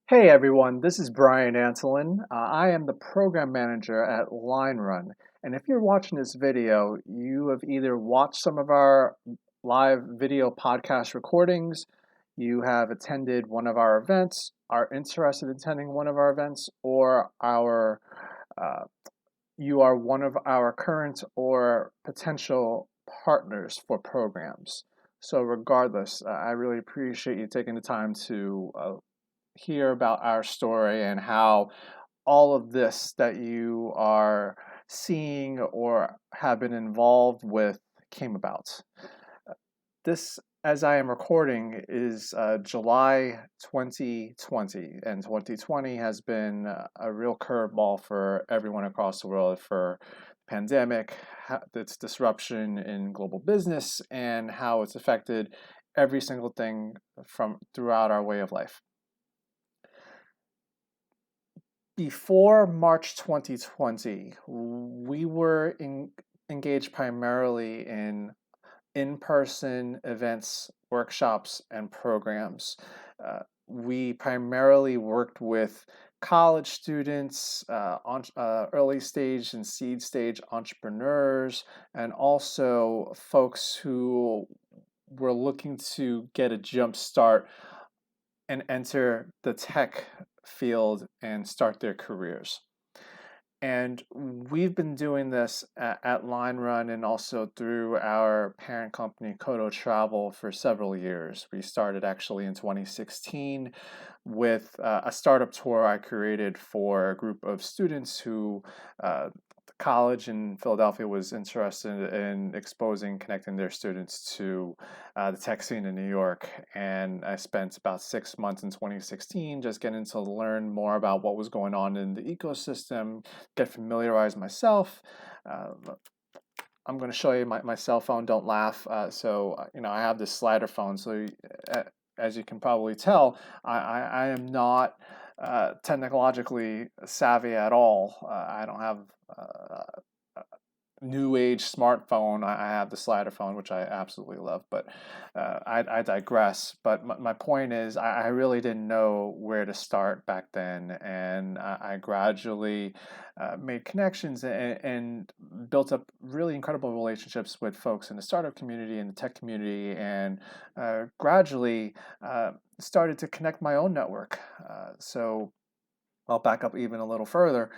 Hey everyone, this is Brian Antolin. I am the program manager at Linerun. And if you're watching this video, you have either watched some of our live video podcast recordings, you have attended one of our events, are interested in attending one of our events, or uh, you are one of our current or potential partners for programs. So regardless, I really appreciate you taking the time to hear about our story and how all of this that you are seeing or have been involved with came about. This, as I am recording, is July 2020, and 2020 has been a real curveball for everyone across the world for pandemic, its disruption in global business, and how it's affected every single thing from throughout our way of life. Before March 2020, we were engaged primarily in-person events, workshops, and programs. We primarily worked with college students, early stage and seed stage entrepreneurs, and also folks who were looking to get a jump start and enter the tech field and start their careers. And we've been doing this at Line Run and also through our parent company, Kodo Travel, for several years. We started actually in 2016 with a startup tour I created for a group of students who the college in Philadelphia was interested in exposing, connecting their students to the tech scene in New York. And I spent about 6 months in 2016 just getting to learn more about what was going on in the ecosystem, get familiarized myself. Uh, I'm going to show you my cell phone. Don't laugh. I have this slider phone. So, as you can probably tell, I am not technologically savvy at all. I don't have new age smartphone. I have the slider phone, which I absolutely love, but I digress. But my point is, I really didn't know where to start back then, and I gradually made connections and built up really incredible relationships with folks in the startup community and the tech community, and gradually started to connect my own network. So I'll back up even a little further.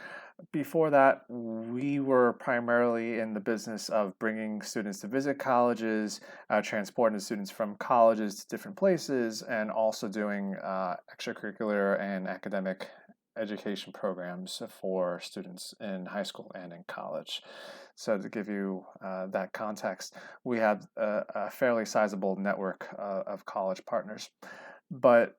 Before that, we were primarily in the business of bringing students to visit colleges, transporting students from colleges to different places, and also doing extracurricular and academic education programs for students in high school and in college. So, to give you that context, we have a fairly sizable network of college partners. But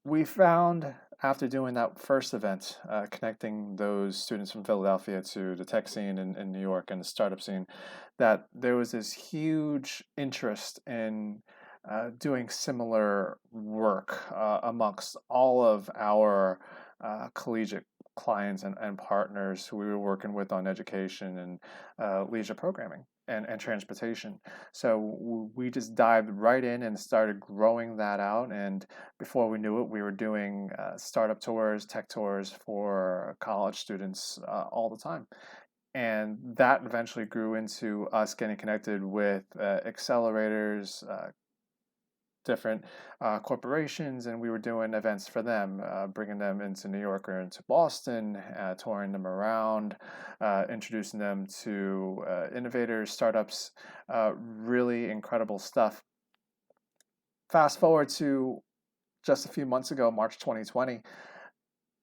we found after doing that first event, connecting those students from Philadelphia to the tech scene in New York and the startup scene, that there was this huge interest in doing similar work amongst all of our collegiate clients and partners who we were working with on education and leisure programming and transportation. So we just dived right in and started growing that out. And before we knew it, we were doing startup tours, tech tours for college students all the time. And that eventually grew into us getting connected with accelerators, different corporations, and we were doing events for them, bringing them into New York or into Boston, touring them around, introducing them to innovators, startups, really incredible stuff. Fast forward to just a few months ago, March 2020,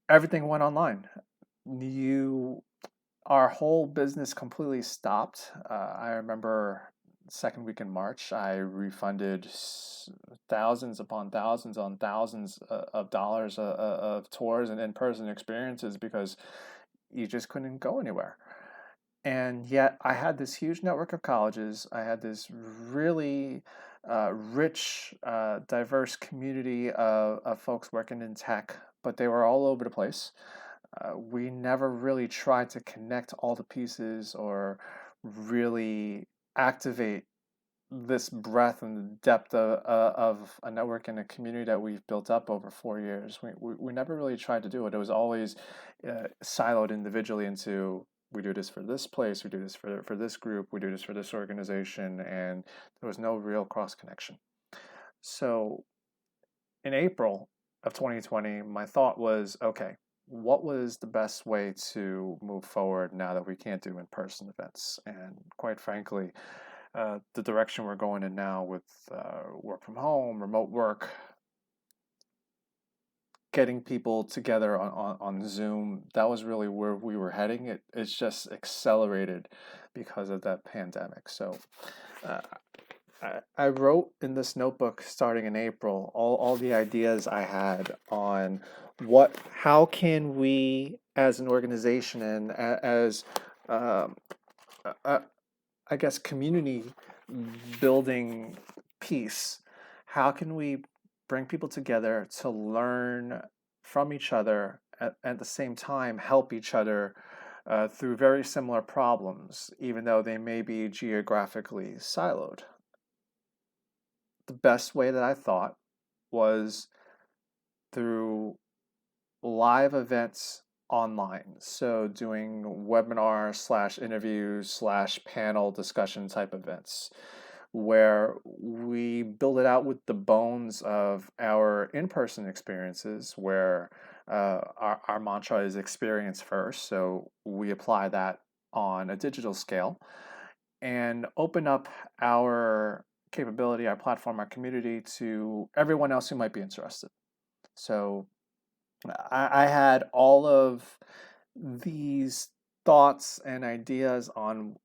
everything went online. You, our whole business completely stopped. I remember second week in March, I refunded thousands upon thousands on thousands of dollars of tours and in-person experiences because you just couldn't go anywhere. And yet, I had this huge network of colleges. I had this really rich, diverse community of folks working in tech, but they were all over the place. We never really tried to connect all the pieces or really activate this breadth and the depth of a network and a community that we've built up over 4 years. We never really tried to do it. It was always siloed individually into, we do this for this place, we do this for this group, we do this for this organization, and there was no real cross connection. So in April of 2020, my thought was, okay, what was the best way to move forward now that we can't do in-person events? And quite frankly, the direction we're going in now with work from home, remote work, getting people together on Zoom, that was really where we were heading. It's just accelerated because of that pandemic. So uh, I wrote in this notebook starting in April all the ideas I had on how can we as an organization and as um, I guess community building piece, how can we bring people together to learn from each other at the same time help each other through very similar problems, even though they may be geographically siloed? The best way that I thought was through live events online. So doing webinar slash interviews slash panel discussion type events where we build it out with the bones of our in-person experiences where our mantra is experience first. So we apply that on a digital scale and open up our capability, our platform, our community to everyone else who might be interested. So I had all of these thoughts and ideas on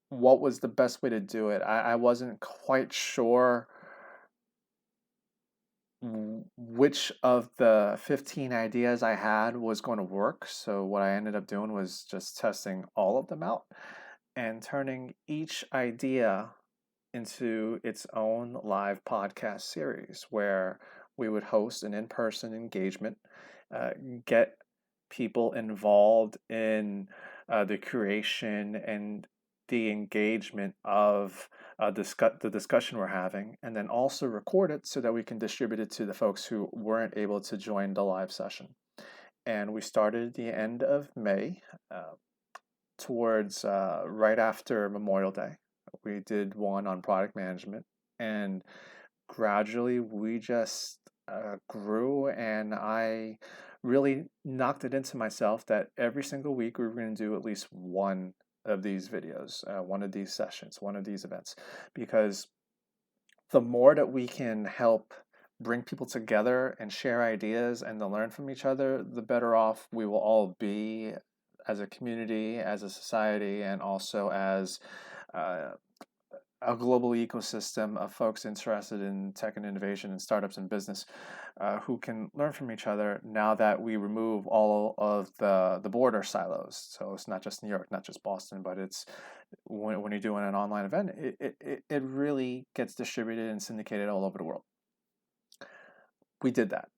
what was the best way to do it. I wasn't quite sure which of the 15 ideas I had was going to work. So what I ended up doing was just testing all of them out and turning each idea into its own live podcast series where we would host an in-person engagement, uh, get people involved in the creation and the engagement of the discussion we're having, and then also record it so that we can distribute it to the folks who weren't able to join the live session. And we started at the end of May, towards right after Memorial Day. We did one on product management, and gradually we just grew, and I really knocked it into myself that every single week we were going to do at least one of these videos, one of these sessions, one of these events, because the more that we can help bring people together and share ideas and to learn from each other, the better off we will all be as a community, as a society, and also as uh, a global ecosystem of folks interested in tech and innovation and startups and business who can learn from each other now that we remove all of the border silos. So it's not just New York, not just Boston, but it's when you're doing an online event, it really gets distributed and syndicated all over the world. We did that.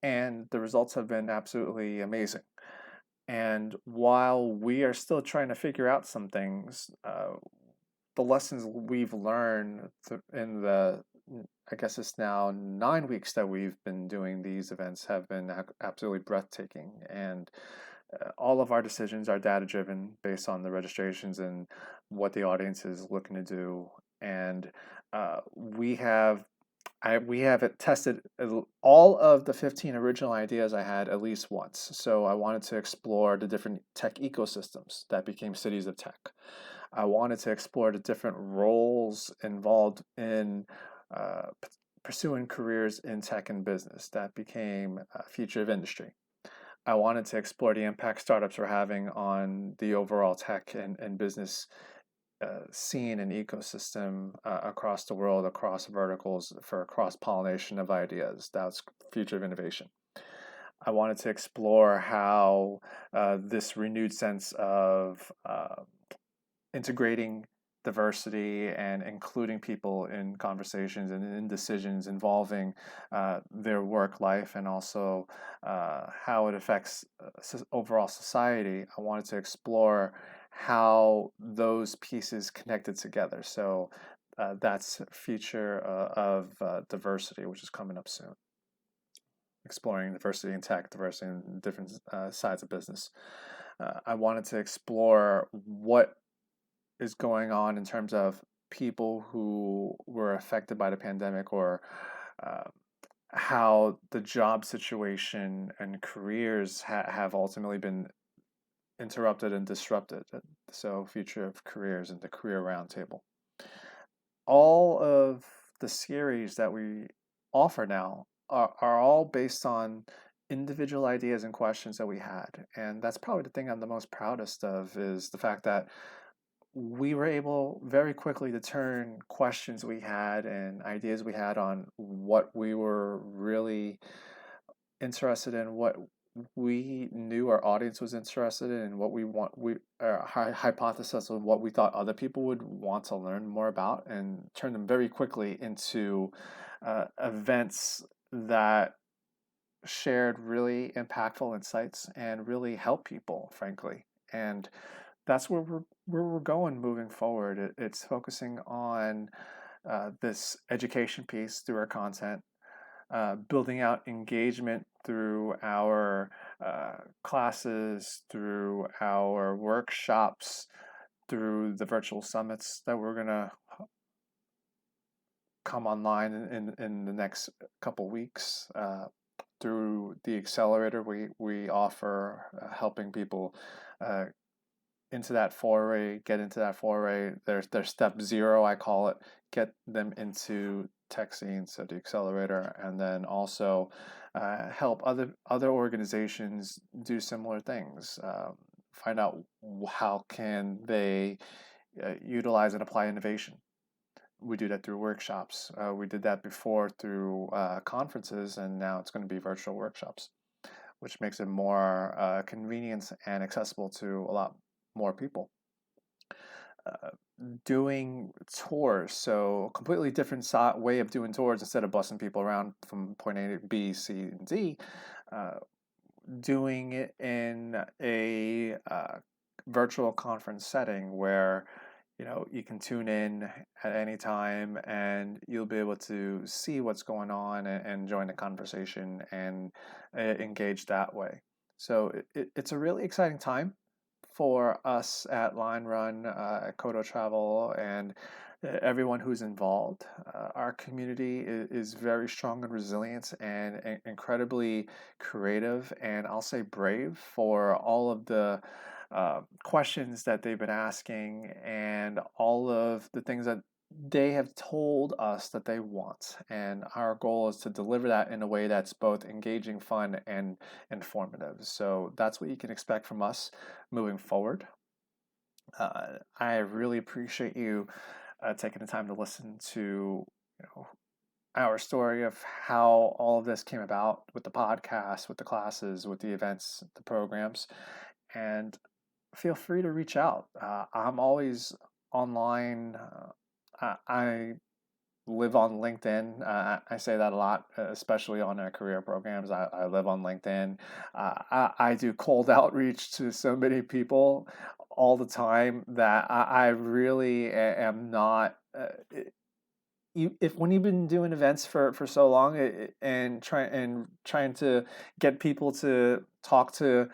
And the results have been absolutely amazing. And while we are still trying to figure out some things, the lessons we've learned in the, I guess it's now 9 weeks that we've been doing these events have been absolutely breathtaking. And all of our decisions are data driven based on the registrations and what the audience is looking to do. And we have tested all of the 15 original ideas I had at least once. So I wanted to explore the different tech ecosystems that became cities of tech. I wanted to explore the different roles involved in pursuing careers in tech and business that became a future of industry. I wanted to explore the impact startups were having on the overall tech and business scene and ecosystem across the world, across verticals for cross pollination of ideas. That's future of innovation. I wanted to explore how this renewed sense of integrating diversity and including people in conversations and in decisions involving their work life and also how it affects overall society. I wanted to explore how those pieces connected together. So that's future of diversity, which is coming up soon. Exploring diversity in tech, diversity in different sides of business. I wanted to explore what is going on in terms of people who were affected by the pandemic, or uh, how the job situation and careers have ultimately been interrupted and disrupted. So, future of careers and the career roundtable. All of the series that we offer now are all based on individual ideas and questions that we had. And that's probably the thing I'm the most proudest of, is the fact that we were able very quickly to turn questions we had and ideas we had on what we were really interested in, what we knew our audience was interested in, and what we want, we hypothesis of what we thought other people would want to learn more about, and turn them very quickly into events that shared really impactful insights and really help people, frankly. And that's where we're going moving forward. It's focusing on this education piece through our content, building out engagement through our classes, through our workshops, through the virtual summits that we're gonna come online in the next couple weeks. Through the accelerator, we offer helping people uh, into that foray, get into that foray. There's step zero, I call it, get them into tech scenes, so the accelerator, and then also help other organizations do similar things. Find out how can they utilize and apply innovation. We do that through workshops. We did that before through conferences, and now it's going to be virtual workshops, which makes it more convenient and accessible to a lot more people. Doing tours, so completely different way of doing tours. Instead of bussing people around from point A to B, C, and D, uh, doing it in a virtual conference setting where you can tune in at any time, and you'll be able to see what's going on, and join the conversation, and engage that way. So it's a really exciting time for us at Linerun, at Kodo Travel, and everyone who's involved. Our community is very strong and resilient, and incredibly creative, and I'll say brave, for all of the questions that they've been asking, and all of the things that they have told us that they want. And our goal is to deliver that in a way that's both engaging, fun, and informative. So that's what you can expect from us moving forward. I really appreciate you taking the time to listen to our story of how all of this came about, with the podcast, with the classes, with the events, the programs. And feel free to reach out. I'm always online. I live on LinkedIn. I say that a lot, especially on our career programs. I live on LinkedIn. I do cold outreach to so many people all the time that I really am not. If when you've been doing events for so long, and trying to get people to talk to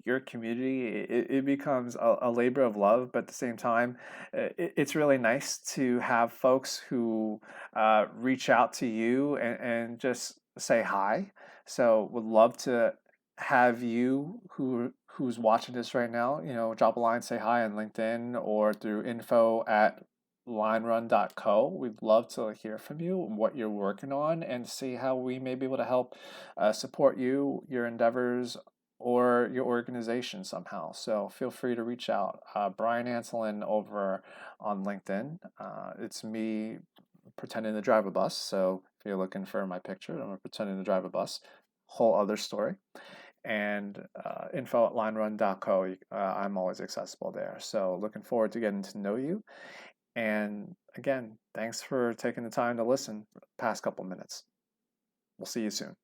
your community, it becomes a labor of love. But at the same time, it's really nice to have folks who reach out to you, and just say hi. So would love to have you, who's watching this right now, drop a line, say hi on LinkedIn, or through info@linerun.co. We'd love to hear from you, what you're working on, and see how we may be able to help support you, your endeavors, or your organization somehow. So feel free to reach out. Brian Anselin over on LinkedIn. It's me pretending to drive a bus. So if you're looking for my picture, I'm pretending to drive a bus. Whole other story. And info@linerun.co. I'm always accessible there. So looking forward to getting to know you. And again, thanks for taking the time to listen the past couple minutes. We'll see you soon.